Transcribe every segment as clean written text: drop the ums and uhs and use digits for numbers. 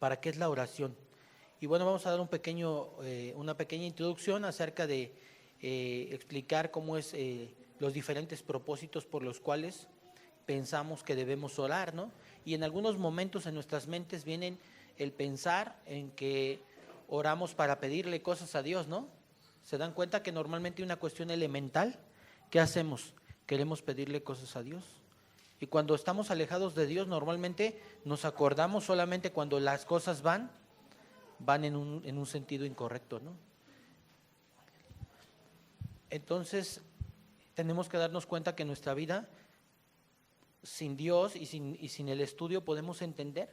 para qué es la oración. Y bueno, vamos a dar una pequeña introducción acerca de explicar cómo es los diferentes propósitos por los cuales pensamos que debemos orar, ¿no? Y en algunos momentos en nuestras mentes vienen el pensar en que oramos para pedirle cosas a Dios, ¿no? ¿Se dan cuenta que normalmente hay una cuestión elemental? ¿Qué hacemos? Queremos pedirle cosas a Dios. Y cuando estamos alejados de Dios, normalmente nos acordamos solamente cuando las cosas van en un sentido incorrecto, ¿no? Entonces, tenemos que darnos cuenta que en nuestra vida, sin Dios y sin el estudio, podemos entender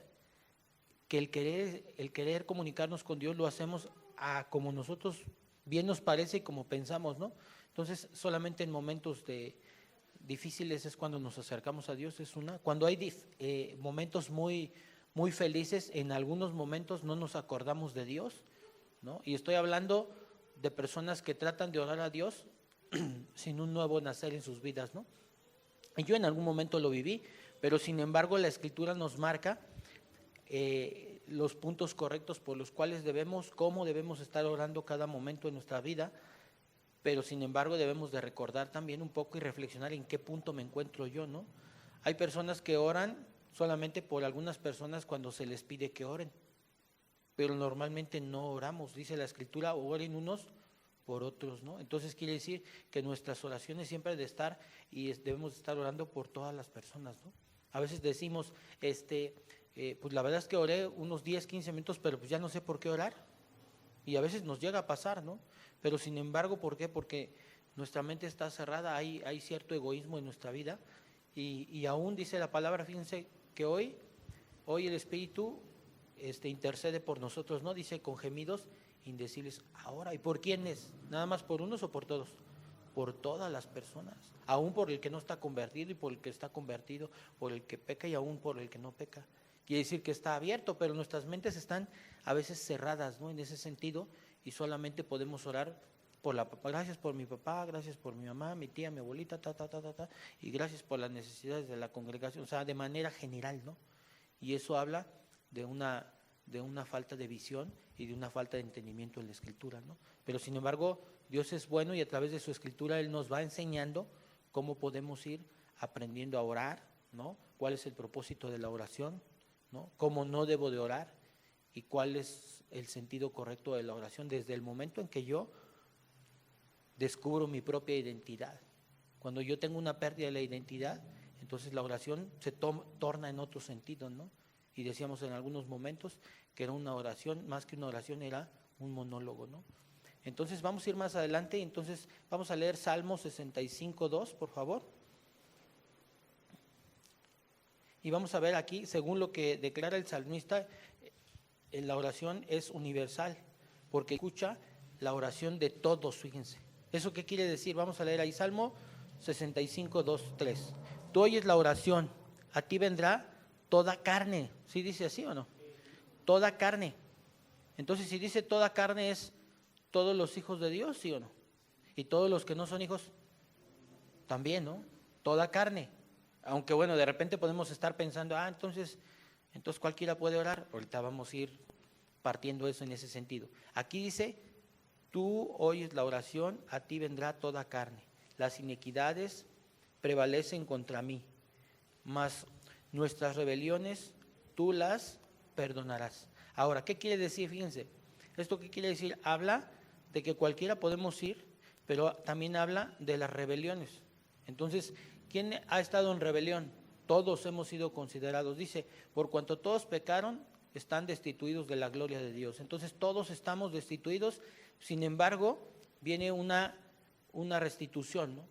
que el querer comunicarnos con Dios lo hacemos como nosotros bien nos parece y como pensamos, ¿no? Entonces, solamente en momentos difíciles es cuando nos acercamos a Dios, cuando hay momentos muy, muy felices, en algunos momentos no nos acordamos de Dios, ¿no? Y estoy hablando de personas que tratan de orar a Dios sin un nuevo nacer en sus vidas, ¿no? Y yo en algún momento lo viví, pero sin embargo la Escritura nos marca los puntos correctos por los cuales cómo debemos estar orando cada momento de nuestra vida, pero sin embargo debemos de recordar también un poco y reflexionar en qué punto me encuentro yo, ¿no? Hay personas que oran solamente por algunas personas cuando se les pide que oren, pero normalmente no oramos, dice la Escritura, oren unos por otros, ¿no? Entonces quiere decir que nuestras oraciones siempre debemos estar orando por todas las personas, ¿no? A veces decimos, pues la verdad es que oré unos 10, 15 minutos, pero pues ya no sé por qué orar. Y a veces nos llega a pasar, ¿no? Pero sin embargo, ¿por qué? Porque nuestra mente está cerrada, hay cierto egoísmo en nuestra vida. Y aún dice la palabra, fíjense, que hoy el Espíritu intercede por nosotros, ¿no? Dice con gemidos indecibles. Ahora, ¿y por quiénes? ¿Nada más por unos o por todos? Por todas las personas, aún por el que no está convertido y por el que está convertido, por el que peca y aún por el que no peca. Quiere decir que está abierto, pero nuestras mentes están a veces cerradas, ¿no? En ese sentido, y solamente podemos orar gracias por mi papá, gracias por mi mamá, mi tía, mi abuelita, y gracias por las necesidades de la congregación, o sea, de manera general, ¿no? Y eso habla de una falta de visión y de una falta de entendimiento en la Escritura, ¿no? Pero sin embargo, Dios es bueno y a través de su Escritura Él nos va enseñando cómo podemos ir aprendiendo a orar, ¿no? ¿Cuál es el propósito de la oración? ¿No? ¿Cómo no debo de orar? ¿Y cuál es el sentido correcto de la oración? Desde el momento en que yo descubro mi propia identidad. Cuando yo tengo una pérdida de la identidad, entonces la oración se torna en otro sentido, ¿no? Y decíamos en algunos momentos que era una oración, más que una oración era un monólogo, ¿no? Entonces vamos a ir más adelante y entonces vamos a leer Salmo 65:2, por favor. Y vamos a ver aquí, según lo que declara el salmista, la oración es universal, porque escucha la oración de todos, fíjense. ¿Eso qué quiere decir? Vamos a leer ahí Salmo 65:2-3. Tú oyes la oración, a ti vendrá toda carne. ¿Sí dice así o no? Toda carne. Entonces, si dice toda carne, ¿es todos los hijos de Dios, sí o no? Y todos los que no son hijos, también, ¿no? Toda carne. Aunque bueno, de repente podemos estar pensando, entonces cualquiera puede orar. Ahorita vamos a ir partiendo eso en ese sentido. Aquí dice, tú oyes la oración, a ti vendrá toda carne. Las iniquidades prevalecen contra mí, mas nuestras rebeliones tú las perdonarás. Ahora, ¿qué quiere decir? Fíjense, ¿esto qué quiere decir? Habla de que cualquiera podemos ir, pero también habla de las rebeliones. Entonces, ¿quién ha estado en rebelión? Todos hemos sido considerados. Dice, por cuanto todos pecaron, están destituidos de la gloria de Dios. Entonces, todos estamos destituidos, sin embargo, viene una restitución, ¿no?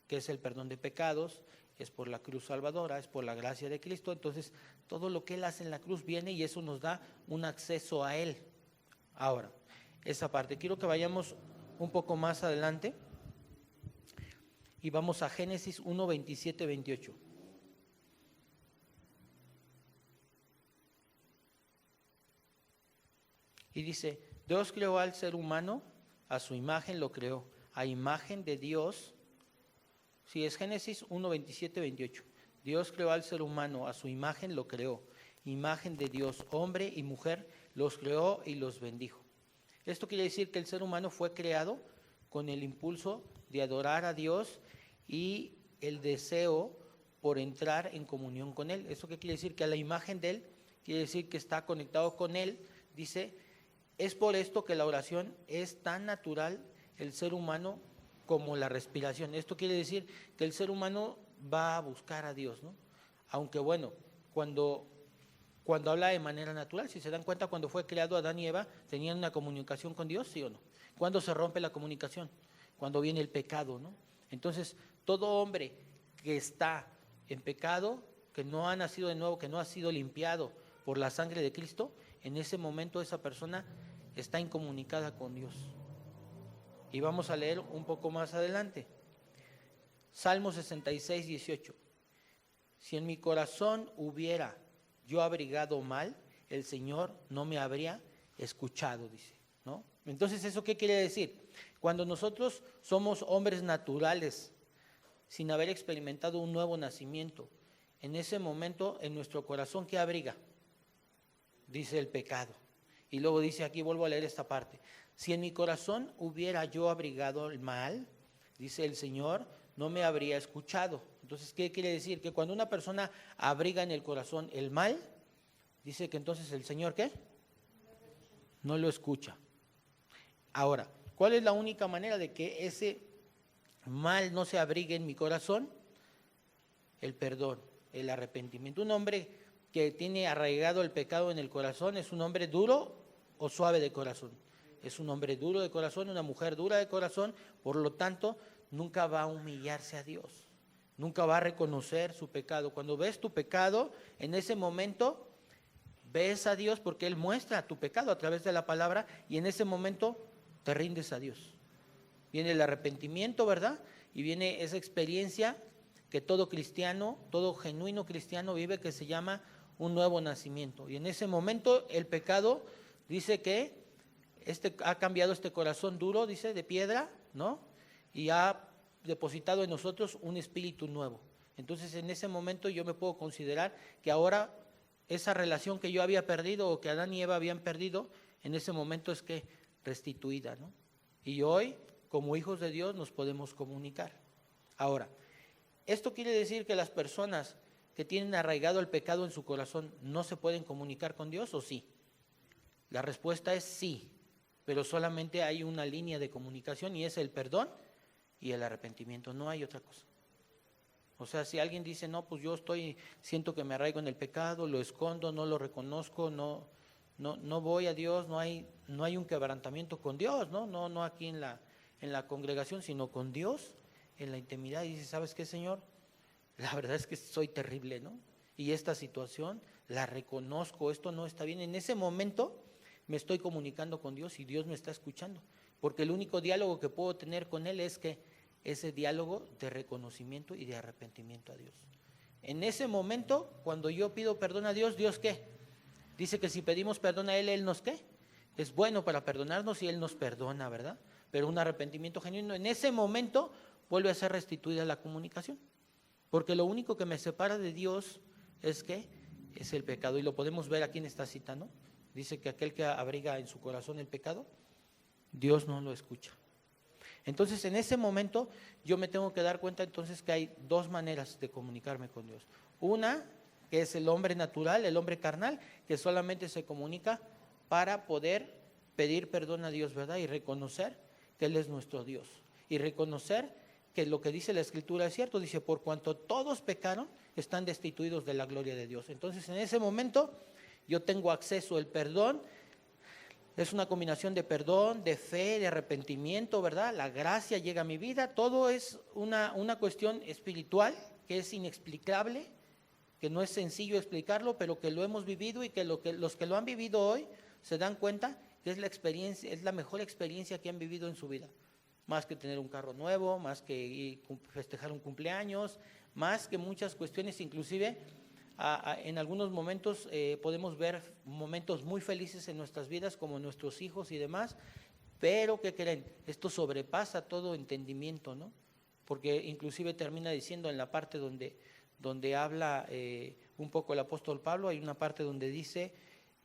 Que es el perdón de pecados, es por la cruz salvadora, es por la gracia de Cristo. Entonces, todo lo que Él hace en la cruz viene y eso nos da un acceso a Él. Ahora, esa parte, quiero que vayamos un poco más adelante y vamos a Génesis 1, 27, 28. Y dice, Dios creó al ser humano, a su imagen lo creó, a imagen de Dios. Sí, es Génesis 1, 27, 28. Dios creó al ser humano, a su imagen lo creó, imagen de Dios, hombre y mujer, los creó y los bendijo. Esto quiere decir que el ser humano fue creado con el impulso de adorar a Dios y el deseo por entrar en comunión con Él. ¿Eso qué quiere decir? Que a la imagen de Él, quiere decir que está conectado con Él. Dice, es por esto que la oración es tan natural el ser humano como la respiración. Esto quiere decir que el ser humano va a buscar a Dios, ¿no? Aunque bueno, cuando habla de manera natural, si se dan cuenta, cuando fue creado Adán y Eva, ¿tenían una comunicación con Dios, sí o no? ¿Cuándo se rompe la comunicación? Cuando viene el pecado, ¿no? Entonces, todo hombre que está en pecado, que no ha nacido de nuevo, que no ha sido limpiado por la sangre de Cristo, en ese momento esa persona está incomunicada con Dios. Y vamos a leer un poco más adelante. Salmo 66, 18. Si en mi corazón hubiera yo abrigado mal, el Señor no me habría escuchado, dice, ¿no? Entonces, ¿eso qué quiere decir? Cuando nosotros somos hombres naturales, sin haber experimentado un nuevo nacimiento, en ese momento en nuestro corazón, ¿qué abriga? Dice el pecado. Y luego dice aquí, vuelvo a leer esta parte, si en mi corazón hubiera yo abrigado el mal, dice el Señor, no me habría escuchado. Entonces, ¿qué quiere decir? Que cuando una persona abriga en el corazón el mal, dice que entonces el Señor, ¿qué? No lo escucha. Ahora, ¿cuál es la única manera de que ese mal no se abrigue en mi corazón? El perdón, el arrepentimiento. Un hombre que tiene arraigado el pecado en el corazón es un hombre duro o suave de corazón. Es un hombre duro de corazón, una mujer dura de corazón, por lo tanto, nunca va a humillarse a Dios, nunca va a reconocer su pecado. Cuando ves tu pecado, en ese momento ves a Dios porque Él muestra tu pecado a través de la palabra y en ese momento te rindes a Dios. Viene el arrepentimiento, ¿verdad? Y viene esa experiencia que todo cristiano, todo genuino cristiano vive, que se llama un nuevo nacimiento. Y en ese momento el pecado dice que ha cambiado este corazón duro, dice, de piedra, ¿no? Y ha depositado en nosotros un espíritu nuevo. Entonces, en ese momento yo me puedo considerar que ahora esa relación que yo había perdido o que Adán y Eva habían perdido, en ese momento es que restituida, ¿no? Y hoy, como hijos de Dios, nos podemos comunicar. Ahora, ¿esto quiere decir que las personas que tienen arraigado el pecado en su corazón no se pueden comunicar con Dios o sí? La respuesta es sí, pero solamente hay una línea de comunicación y es el perdón y el arrepentimiento, no hay otra cosa. O sea, si alguien dice, no, pues yo siento que me arraigo en el pecado, lo escondo, no lo reconozco, no voy a Dios, no hay un quebrantamiento con Dios, no aquí en la congregación, sino con Dios en la intimidad. Y dice, ¿sabes qué, Señor? La verdad es que soy terrible, ¿no? Y esta situación la reconozco, esto no está bien. En ese momento me estoy comunicando con Dios y Dios me está escuchando, porque el único diálogo que puedo tener con Él es que ese diálogo de reconocimiento y de arrepentimiento a Dios. En ese momento, cuando yo pido perdón a Dios, ¿Dios qué? Dice que si pedimos perdón a Él, ¿Él nos qué? Es bueno para perdonarnos y Él nos perdona, ¿verdad? Pero un arrepentimiento genuino, en ese momento vuelve a ser restituida la comunicación, porque lo único que me separa de Dios es que es el pecado, y lo podemos ver aquí en esta cita, ¿no? Dice que aquel que abriga en su corazón el pecado, Dios no lo escucha. Entonces, en ese momento, yo me tengo que dar cuenta entonces que hay dos maneras de comunicarme con Dios. Una, que es el hombre natural, el hombre carnal, que solamente se comunica para poder pedir perdón a Dios, ¿verdad? Y reconocer que Él es nuestro Dios. Y reconocer que lo que dice la Escritura es cierto. Dice, por cuanto todos pecaron, están destituidos de la gloria de Dios. Entonces, en ese momento, yo tengo acceso al perdón. Es una combinación de perdón, de fe, de arrepentimiento, ¿verdad? La gracia llega a mi vida. Todo es una cuestión espiritual que es inexplicable, que no es sencillo explicarlo, pero que lo hemos vivido y que los que lo han vivido hoy se dan cuenta que es la experiencia, es la mejor experiencia que han vivido en su vida. Más que tener un carro nuevo, más que festejar un cumpleaños, más que muchas cuestiones, inclusive en algunos momentos podemos ver momentos muy felices en nuestras vidas, como nuestros hijos y demás, pero ¿qué creen? Esto sobrepasa todo entendimiento, ¿no? Porque inclusive termina diciendo en la parte donde donde habla un poco el apóstol Pablo. Hay una parte donde dice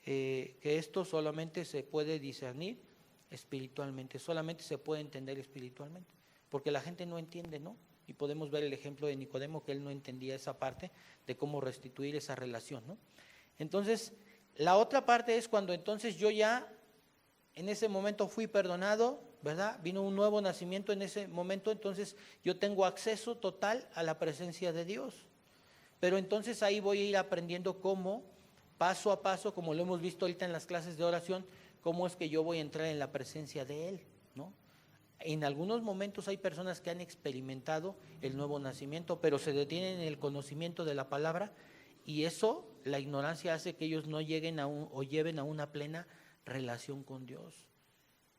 que esto solamente se puede discernir espiritualmente, solamente se puede entender espiritualmente, porque la gente no entiende, ¿no? Y podemos ver el ejemplo de Nicodemo, que él no entendía esa parte de cómo restituir esa relación, ¿no? Entonces, la otra parte es cuando entonces yo ya en ese momento fui perdonado, ¿verdad? Vino un nuevo nacimiento en ese momento, entonces yo tengo acceso total a la presencia de Dios. Pero entonces ahí voy a ir aprendiendo cómo, paso a paso, como lo hemos visto ahorita en las clases de oración, cómo es que yo voy a entrar en la presencia de Él, ¿no? En algunos momentos hay personas que han experimentado el nuevo nacimiento, pero se detienen en el conocimiento de la palabra, y eso, la ignorancia hace que ellos no lleguen o lleven a una plena relación con Dios.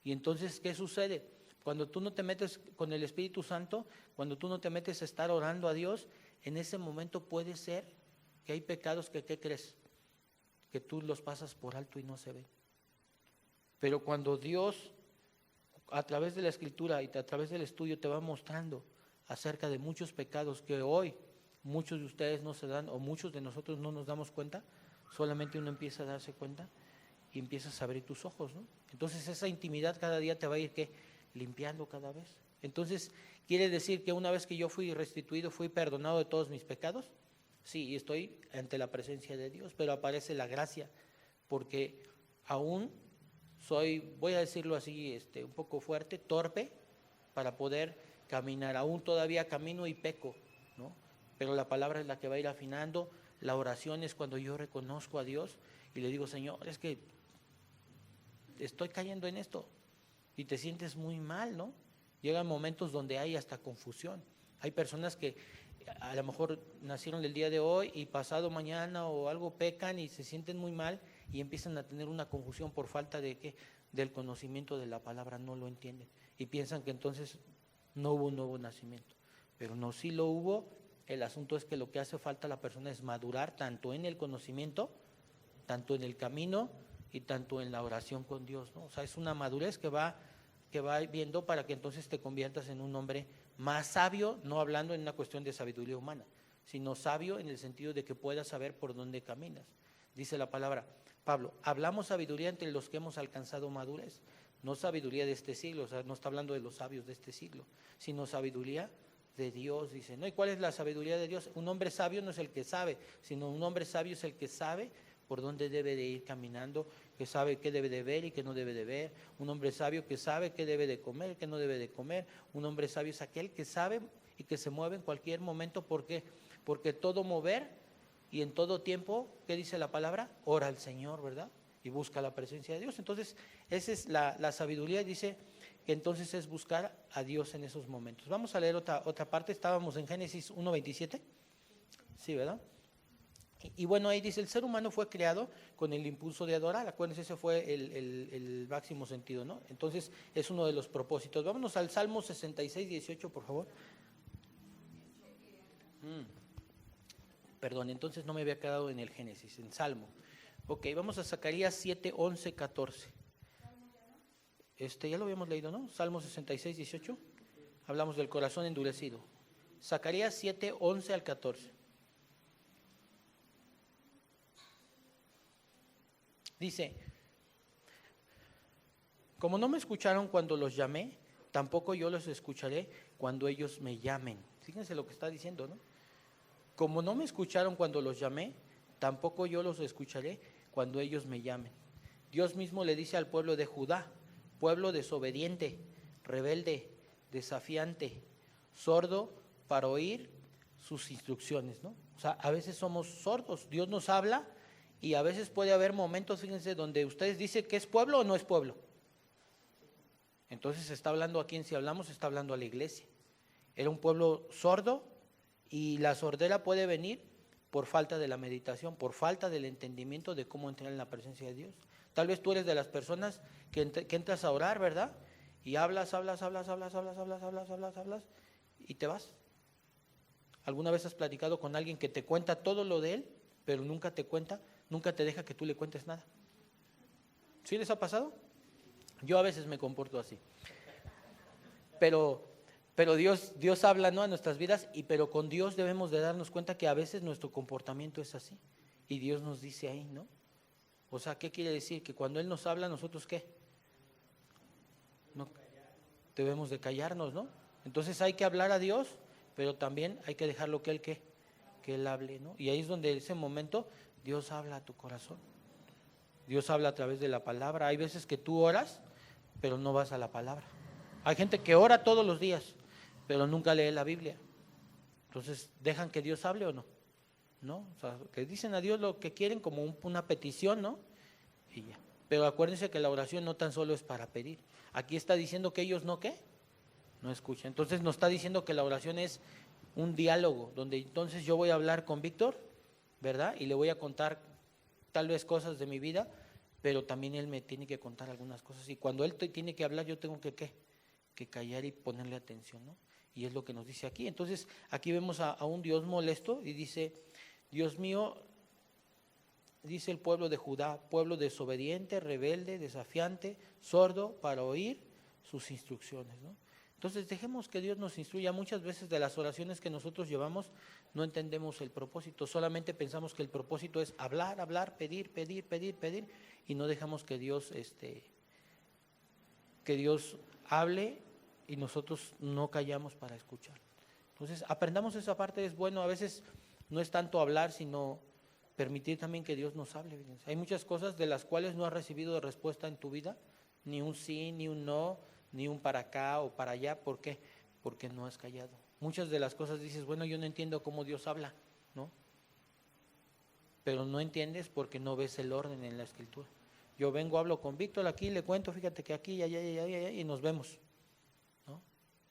Y entonces, ¿qué sucede? Cuando tú no te metes con el Espíritu Santo, cuando tú no te metes a estar orando a Dios, en ese momento puede ser que hay pecados que, ¿qué crees? Que tú los pasas por alto y no se ven. Pero cuando Dios, a través de la Escritura y a través del estudio, te va mostrando acerca de muchos pecados que hoy muchos de ustedes no se dan, o muchos de nosotros no nos damos cuenta, solamente uno empieza a darse cuenta y empiezas a abrir tus ojos, ¿no? Entonces esa intimidad cada día te va a ir, ¿qué? Limpiando cada vez. Entonces, ¿quiere decir que una vez que yo fui restituido, fui perdonado de todos mis pecados? Sí, y estoy ante la presencia de Dios, pero aparece la gracia, porque aún soy, voy a decirlo así, un poco fuerte, torpe para poder caminar. Aún todavía camino y peco, ¿no? Pero la palabra es la que va a ir afinando. La oración es cuando yo reconozco a Dios y le digo, Señor, es que estoy cayendo en esto, y te sientes muy mal, ¿no? Llegan momentos donde hay hasta confusión. Hay personas que a lo mejor nacieron el día de hoy y pasado mañana o algo pecan y se sienten muy mal y empiezan a tener una confusión por falta de ¿qué? Del conocimiento de la palabra, no lo entienden y piensan que entonces no hubo un nuevo nacimiento. Pero no, sí lo hubo. El asunto es que lo que hace falta a la persona es madurar tanto en el conocimiento, tanto en el camino y tanto en la oración con Dios, ¿no? O sea, es una madurez que va viendo para que entonces te conviertas en un hombre más sabio, no hablando en una cuestión de sabiduría humana, sino sabio en el sentido de que puedas saber por dónde caminas. Dice la palabra, Pablo, hablamos sabiduría entre los que hemos alcanzado madurez, no sabiduría de este siglo, o sea, no está hablando de los sabios de este siglo, sino sabiduría de Dios, dice, ¿no? ¿Y cuál es la sabiduría de Dios? Un hombre sabio no es el que sabe, sino un hombre sabio es el que sabe por dónde debe de ir caminando, que sabe qué debe de ver y qué no debe de ver. Un hombre sabio que sabe qué debe de comer, qué no debe de comer. Un hombre sabio es aquel que sabe y que se mueve en cualquier momento. ¿Por qué? Porque todo mover y en todo tiempo, ¿qué dice la palabra? Ora al Señor, ¿verdad? Y busca la presencia de Dios. Entonces, esa es la sabiduría, dice que entonces es buscar a Dios en esos momentos. Vamos a leer otra parte. Estábamos en Génesis 1:27. Sí, ¿verdad? Y bueno, ahí dice, el ser humano fue creado con el impulso de adorar. Acuérdense, ese fue el máximo sentido, ¿no? Entonces, es uno de los propósitos. Vámonos al Salmo 66:18, por favor. Perdón, entonces no me había quedado en el Génesis, en Salmo. Ok, vamos a Zacarías 7:11-14. Ya lo habíamos leído, ¿no? Salmo 66:18. Hablamos del corazón endurecido. Zacarías 7:11-14. Dice, como no me escucharon cuando los llamé, tampoco yo los escucharé cuando ellos me llamen. Fíjense lo que está diciendo, ¿no? Como no me escucharon cuando los llamé, tampoco yo los escucharé cuando ellos me llamen. Dios mismo le dice al pueblo de Judá, pueblo desobediente, rebelde, desafiante, sordo para oír sus instrucciones, ¿no? O sea, a veces somos sordos, Dios nos habla. Y a veces puede haber momentos, fíjense, donde ustedes dicen que es pueblo o no es pueblo. Entonces está hablando a quién, si hablamos, está hablando a la iglesia. Era un pueblo sordo y la sordera puede venir por falta de la meditación, por falta del entendimiento de cómo entrar en la presencia de Dios. Tal vez tú eres de las personas que entras a orar, ¿verdad? Y hablas y te vas. ¿Alguna vez has platicado con alguien que te cuenta todo lo de él, pero nunca te deja que tú le cuentes nada? ¿Sí les ha pasado? Yo a veces me comporto así. Pero Pero Dios habla, ¿no?, a nuestras vidas, pero con Dios debemos de darnos cuenta que a veces nuestro comportamiento es así. Y Dios nos dice ahí, ¿no? O sea, ¿qué quiere decir? Que cuando Él nos habla, ¿nosotros qué? No, debemos de callarnos, ¿no? Entonces hay que hablar a Dios, pero también hay que dejarlo que Él hable, ¿no? Y ahí es donde en ese momento Dios habla a tu corazón. Dios habla a través de la palabra. Hay veces que tú oras, pero no vas a la palabra. Hay gente que ora todos los días, pero nunca lee la Biblia. Entonces, ¿dejan que Dios hable o no? ¿No? O sea, le dicen a Dios lo que quieren como una petición, ¿no? Y ya. Pero acuérdense que la oración no tan solo es para pedir. Aquí está diciendo que ellos no, ¿qué? No escuchan. Entonces nos está diciendo que la oración es un diálogo, donde entonces yo voy a hablar con Víctor, ¿verdad? Y le voy a contar tal vez cosas de mi vida, pero también él me tiene que contar algunas cosas. Y cuando él tiene que hablar, yo tengo que, ¿qué? Que callar y ponerle atención, ¿no? Y es lo que nos dice aquí. Entonces aquí vemos a un Dios molesto y dice, Dios mío, dice el pueblo de Judá, pueblo desobediente, rebelde, desafiante, sordo para oír sus instrucciones, ¿no? Entonces dejemos que Dios nos instruya. Muchas veces de las oraciones que nosotros llevamos no entendemos el propósito, solamente pensamos que el propósito es hablar, hablar, pedir, pedir, pedir, pedir, y no dejamos que Dios hable y nosotros no callamos para escuchar. Entonces aprendamos esa parte, es bueno. A veces no es tanto hablar, sino permitir también que Dios nos hable. Hay muchas cosas de las cuales no has recibido respuesta en tu vida, ni un sí, ni un no, ni un para acá o para allá. ¿Por qué? Porque no has callado. Muchas de las cosas dices, bueno, yo no entiendo cómo Dios habla, ¿no? Pero no entiendes porque no ves el orden en la Escritura. Yo vengo, hablo con Víctor aquí, le cuento, fíjate que aquí, allá, y nos vemos, ¿no?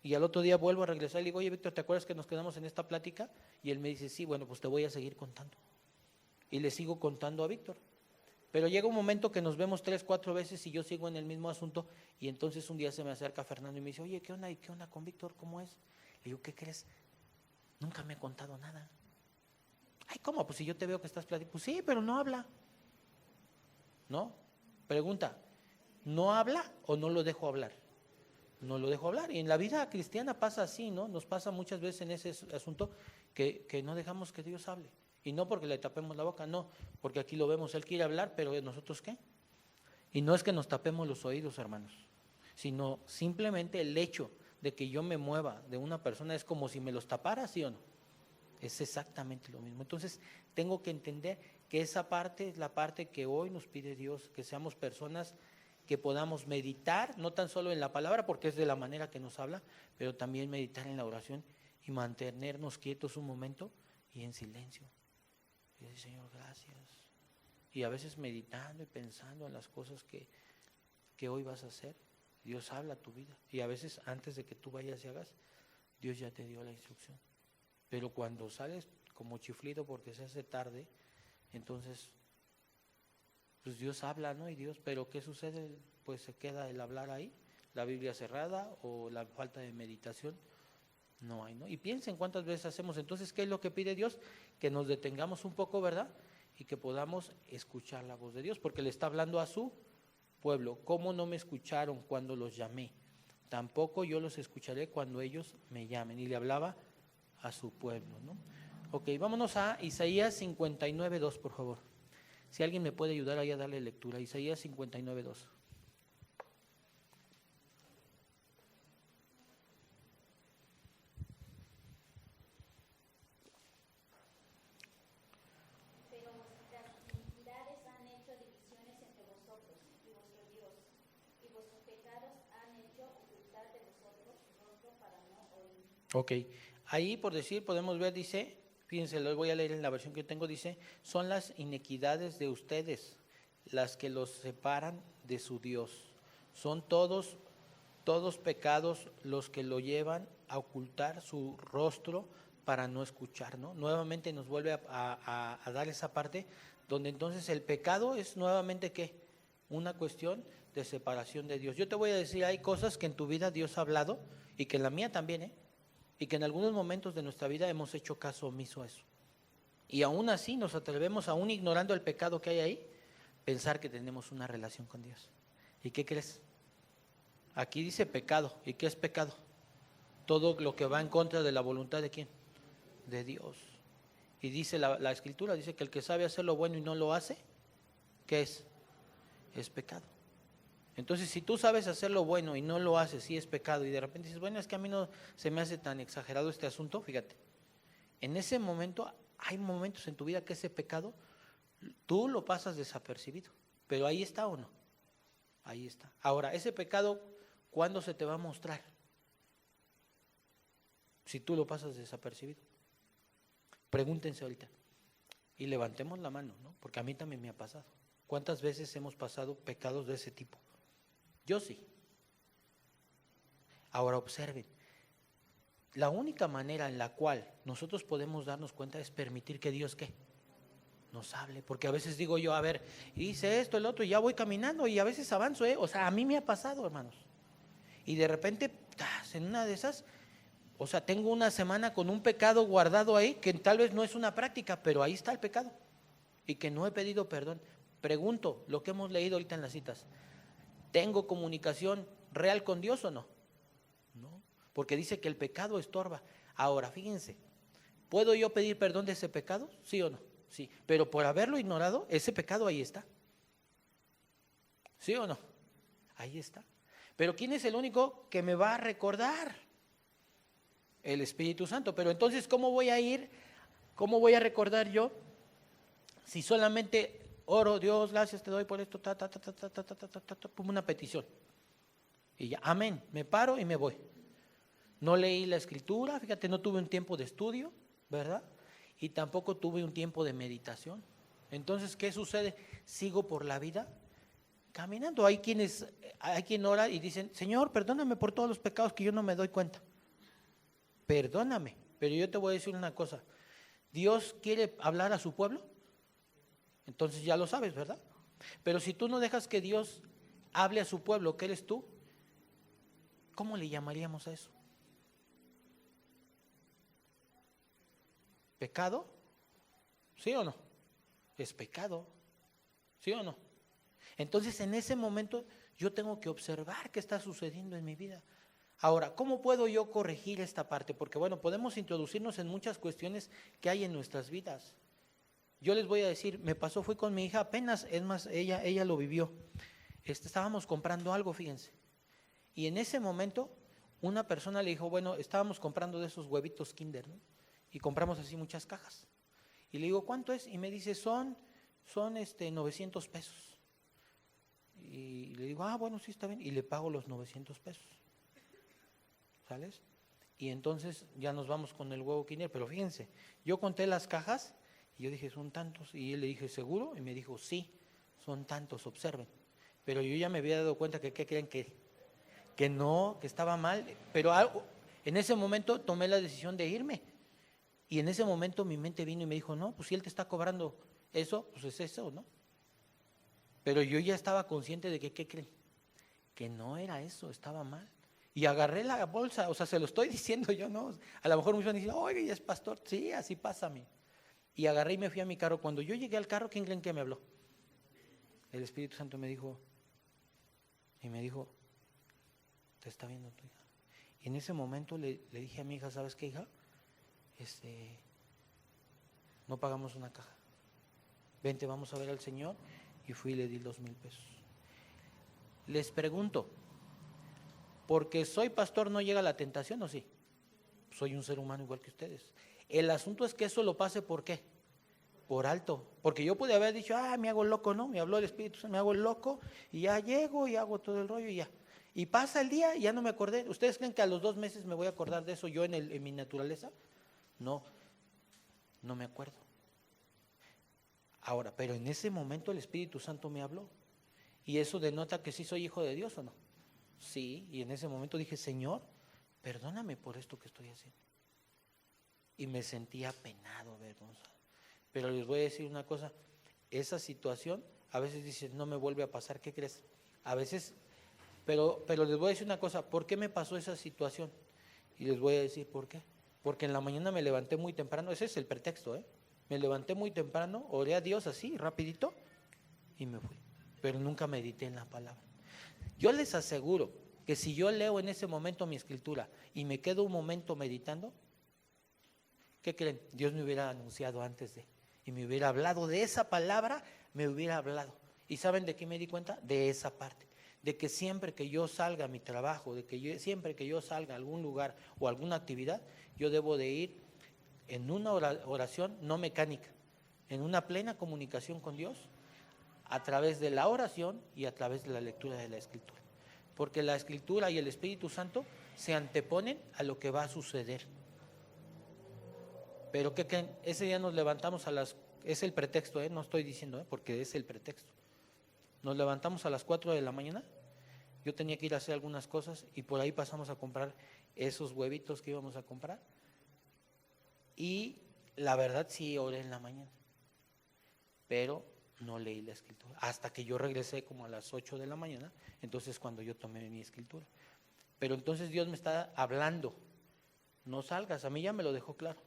Y al otro día vuelvo a regresar y le digo, oye Víctor, ¿te acuerdas que nos quedamos en esta plática? Y él me dice, sí, bueno, pues te voy a seguir contando. Y le sigo contando a Víctor. Pero llega un momento que nos vemos 3, 4 veces y yo sigo en el mismo asunto, y entonces un día se me acerca Fernando y me dice, oye, ¿qué onda? ¿Y qué onda con Víctor? ¿Cómo es? Le digo, ¿qué crees? Nunca me ha contado nada. Ay, ¿cómo? Pues si yo te veo que estás platicando. Pues sí, pero no habla. ¿No? Pregunta, ¿no habla o no lo dejo hablar? No lo dejo hablar. Y en la vida cristiana pasa así, ¿no? Nos pasa muchas veces en ese asunto que no dejamos que Dios hable. Y no porque le tapemos la boca, no, porque aquí lo vemos, Él quiere hablar, pero ¿nosotros qué? Y no es que nos tapemos los oídos, hermanos, sino simplemente el hecho de que yo me mueva de una persona es como si me los tapara, ¿sí o no? Es exactamente lo mismo. Entonces, tengo que entender que esa parte es la parte que hoy nos pide Dios, que seamos personas que podamos meditar, no tan solo en la palabra, porque es de la manera que nos habla, pero también meditar en la oración y mantenernos quietos un momento y en silencio. Y decir, Señor, gracias. Y a veces meditando y pensando en las cosas que hoy vas a hacer, Dios habla a tu vida. Y a veces antes de que tú vayas y hagas, Dios ya te dio la instrucción. Pero cuando sales como chiflido porque se hace tarde, entonces, pues Dios habla, ¿no? Y Dios, pero ¿qué sucede? Pues se queda el hablar ahí, la Biblia cerrada o la falta de meditación. No hay, ¿no? Y piensen cuántas veces hacemos. Entonces, ¿qué es lo que pide Dios? Que nos detengamos un poco, ¿verdad? Y que podamos escuchar la voz de Dios, porque le está hablando a su pueblo. ¿Cómo no me escucharon cuando los llamé? Tampoco yo los escucharé cuando ellos me llamen. Y le hablaba a su pueblo, ¿no? Ok, vámonos a Isaías 59:2, por favor. Si alguien me puede ayudar ahí a darle lectura. Isaías 59:2. Ok, ahí por decir podemos ver, dice, fíjense, lo voy a leer en la versión que tengo, dice, son las inequidades de ustedes las que los separan de su Dios. Son todos pecados los que lo llevan a ocultar su rostro para no escuchar, ¿no? Nuevamente nos vuelve a dar esa parte donde entonces el pecado es nuevamente ¿qué? Una cuestión de separación de Dios. Yo te voy a decir, hay cosas que en tu vida Dios ha hablado y que en la mía también, y que en algunos momentos de nuestra vida hemos hecho caso omiso a eso. Y aún así nos atrevemos, aún ignorando el pecado que hay ahí, pensar que tenemos una relación con Dios. ¿Y qué crees? Aquí dice pecado. ¿Y qué es pecado? todo lo que va en contra de la voluntad de ¿quién? De Dios. Y dice la Escritura, dice que el que sabe hacer lo bueno y no lo hace, ¿qué es? Es pecado. Entonces, si tú sabes hacer lo bueno y no lo haces, sí es pecado, y de repente dices, bueno, es que a mí no se me hace tan exagerado este asunto, fíjate, en ese momento, hay momentos en tu vida que ese pecado, tú lo pasas desapercibido, pero ahí está o no, ahí está. Ahora, ese pecado, ¿cuándo se te va a mostrar? Si tú lo pasas desapercibido. Pregúntense ahorita, y levantemos la mano, ¿no? Porque a mí también me ha pasado. ¿Cuántas veces hemos pasado pecados de ese tipo? Yo sí. Ahora observen, la única manera en la cual nosotros podemos darnos cuenta es permitir que Dios, ¿qué? Nos hable, porque a veces digo yo, a ver, hice esto, el otro, y ya voy caminando y a veces avanzo, o sea, a mí me ha pasado, hermanos. Y de repente, en una de esas, o sea, tengo una semana con un pecado guardado ahí, que tal vez no es una práctica, pero ahí está el pecado, y que no he pedido perdón. Pregunto, lo que hemos leído ahorita en las citas, ¿tengo comunicación real con Dios o no? No, porque dice que el pecado estorba. Ahora, fíjense, ¿puedo yo pedir perdón de ese pecado? ¿Sí o no? Sí, pero por haberlo ignorado, ese pecado ahí está. ¿Sí o no? Ahí está. Pero ¿quién es el único que me va a recordar? El Espíritu Santo. Pero entonces, ¿cómo voy a ir? ¿Cómo voy a recordar yo? Si solamente oro, Dios, gracias te doy por esto, pongo una petición. Y ya, amén, me paro y me voy. No leí la Escritura, fíjate, no tuve un tiempo de estudio, ¿verdad? Y tampoco tuve un tiempo de meditación. Entonces, ¿qué sucede? Sigo por la vida caminando. Hay quien ora y dicen, Señor, perdóname por todos los pecados que yo no me doy cuenta. Perdóname, pero yo te voy a decir una cosa. ¿Dios quiere hablar a su pueblo? Entonces ya lo sabes, ¿verdad? Pero si tú no dejas que Dios hable a su pueblo, ¿qué eres tú? ¿Cómo le llamaríamos a eso? ¿Pecado? ¿Sí o no? Es pecado. ¿Sí o no? Entonces en ese momento yo tengo que observar qué está sucediendo en mi vida. Ahora, ¿cómo puedo yo corregir esta parte? Porque bueno, podemos introducirnos en muchas cuestiones que hay en nuestras vidas. Yo les voy a decir, me pasó, fui con mi hija apenas, es más, ella lo vivió. Estábamos comprando algo, fíjense. Y en ese momento, una persona le dijo, bueno, estábamos comprando de esos huevitos Kinder, ¿no? Y compramos así muchas cajas. Y le digo, ¿cuánto es? Y me dice, son 900 pesos. Y le digo, bueno, sí, está bien. Y le pago los 900 pesos. ¿Sales? Y entonces ya nos vamos con el huevo Kinder. Pero fíjense, yo conté las cajas y yo dije, son tantos. Y él le dije, ¿seguro? Y me dijo, sí, son tantos, observen. Pero yo ya me había dado cuenta que, ¿qué creen? Que no, que estaba mal. Pero en ese momento tomé la decisión de irme. Y en ese momento mi mente vino y me dijo, no, pues si él te está cobrando eso, pues es eso, ¿no? Pero yo ya estaba consciente de que, ¿qué creen? Que no era eso, estaba mal. Y agarré la bolsa, o sea, se lo estoy diciendo yo, ¿no? A lo mejor muchos van a decir, oye, ya es pastor. Sí, así pasa a mí. Y agarré y me fui a mi carro. Cuando yo llegué al carro, ¿quién creen que me habló? El Espíritu Santo me dijo, te está viendo tu hija. Y en ese momento le dije a mi hija, ¿sabes qué, hija? No pagamos una caja. Vente, vamos a ver al Señor. Y fui y le di 2,000 pesos. Les pregunto, ¿porque soy pastor no llega la tentación o sí? Soy un ser humano igual que ustedes. El asunto es que eso lo pase, ¿por qué? Por alto. Porque yo pude haber dicho, me hago loco, ¿no? Me habló el Espíritu, me hago el loco y ya llego y hago todo el rollo y ya. Y pasa el día y ya no me acordé. ¿Ustedes creen que a los 2 meses me voy a acordar de eso yo en mi naturaleza? No me acuerdo. Ahora, pero en ese momento el Espíritu Santo me habló. Y eso denota que sí soy hijo de Dios, ¿o no? Sí, y en ese momento dije, Señor, perdóname por esto que estoy haciendo. Y me sentía apenado, avergonzado. Pero les voy a decir una cosa, esa situación, a veces dices, no me vuelve a pasar, ¿qué crees? A veces, pero les voy a decir una cosa, ¿por qué me pasó esa situación? Y les voy a decir por qué. Porque en la mañana me levanté muy temprano, ese es el pretexto, Me levanté muy temprano, oré a Dios así, rapidito, y me fui. Pero nunca medité en la palabra. Yo les aseguro que si yo leo en ese momento mi escritura y me quedo un momento meditando, ¿qué creen? Dios me hubiera anunciado antes y me hubiera hablado de esa palabra, me hubiera hablado. ¿Y saben de qué me di cuenta? De esa parte, de que siempre que yo salga a mi trabajo, siempre que yo salga a algún lugar o alguna actividad, yo debo de ir en una oración no mecánica, en una plena comunicación con Dios, a través de la oración y a través de la lectura de la Escritura. Porque la Escritura y el Espíritu Santo se anteponen a lo que va a suceder. Pero ¿qué creen? Ese día nos levantamos es el pretexto, no estoy diciendo, porque es el pretexto. Nos levantamos a las 4 de la mañana, yo tenía que ir a hacer algunas cosas y por ahí pasamos a comprar esos huevitos que íbamos a comprar. Y la verdad sí oré en la mañana, pero no leí la Escritura. Hasta que yo regresé como a las 8 de la mañana, entonces cuando yo tomé mi Escritura. Pero entonces Dios me está hablando, no salgas, a mí ya me lo dejó claro.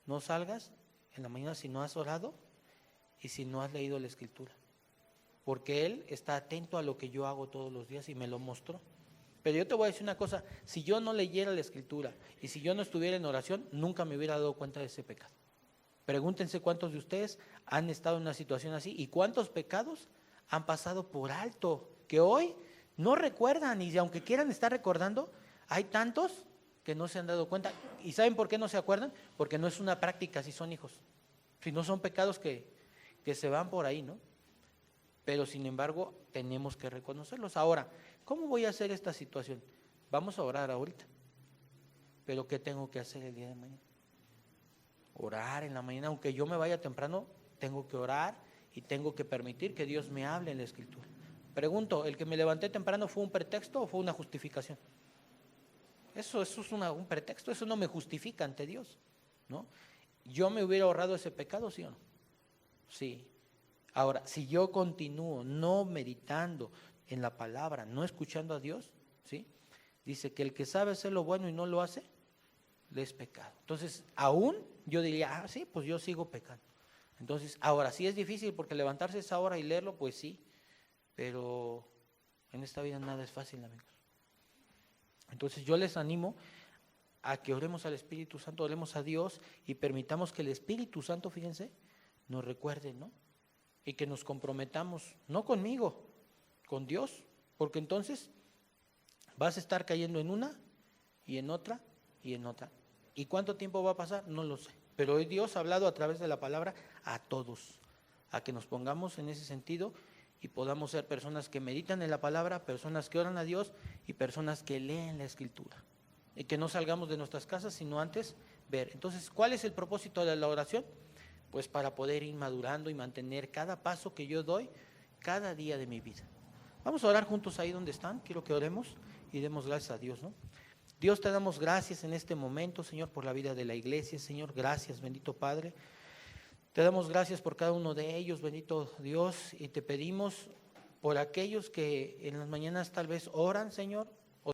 No salgas en la mañana si no has orado y si no has leído la Escritura. Porque Él está atento a lo que yo hago todos los días y me lo mostró. Pero yo te voy a decir una cosa, si yo no leyera la Escritura y si yo no estuviera en oración, nunca me hubiera dado cuenta de ese pecado. Pregúntense cuántos de ustedes han estado en una situación así y cuántos pecados han pasado por alto, que hoy no recuerdan y aunque quieran estar recordando, hay tantos que no se han dado cuenta. ¿Y saben por qué no se acuerdan? Porque no es una práctica si son hijos, si no son pecados que se van por ahí, ¿no? Pero sin embargo tenemos que reconocerlos. Ahora, ¿cómo voy a hacer esta situación? Vamos a orar ahorita, pero ¿qué tengo que hacer el día de mañana? Orar en la mañana, aunque yo me vaya temprano, tengo que orar y tengo que permitir que Dios me hable en la Escritura. Pregunto, ¿el que me levanté temprano fue un pretexto o fue una justificación? Eso es un pretexto, eso no me justifica ante Dios, ¿no? ¿Yo me hubiera ahorrado ese pecado, sí o no? Sí. Ahora, si yo continúo no meditando en la palabra, no escuchando a Dios, ¿sí? Dice que el que sabe hacer lo bueno y no lo hace, le es pecado. Entonces, aún yo diría, sí, pues yo sigo pecando. Entonces, ahora sí es difícil porque levantarse a esa hora y leerlo, pues sí, pero en esta vida nada es fácil, amigos. Entonces yo les animo a que oremos al Espíritu Santo, oremos a Dios y permitamos que el Espíritu Santo, fíjense, nos recuerde, ¿no? Y que nos comprometamos, no conmigo, con Dios, porque entonces vas a estar cayendo en una y en otra y en otra. ¿Y cuánto tiempo va a pasar? No lo sé. Pero hoy Dios ha hablado a través de la palabra a todos, a que nos pongamos en ese sentido y podamos ser personas que meditan en la palabra, personas que oran a Dios y personas que leen la Escritura. Y que no salgamos de nuestras casas, sino antes ver. Entonces, ¿cuál es el propósito de la oración? Pues para poder ir madurando y mantener cada paso que yo doy cada día de mi vida. Vamos a orar juntos ahí donde están. Quiero que oremos y demos gracias a Dios, ¿no? Dios, te damos gracias en este momento, Señor, por la vida de la iglesia. Señor, gracias, bendito Padre. Te damos gracias por cada uno de ellos, bendito Dios, y te pedimos por aquellos que en las mañanas tal vez oran, Señor,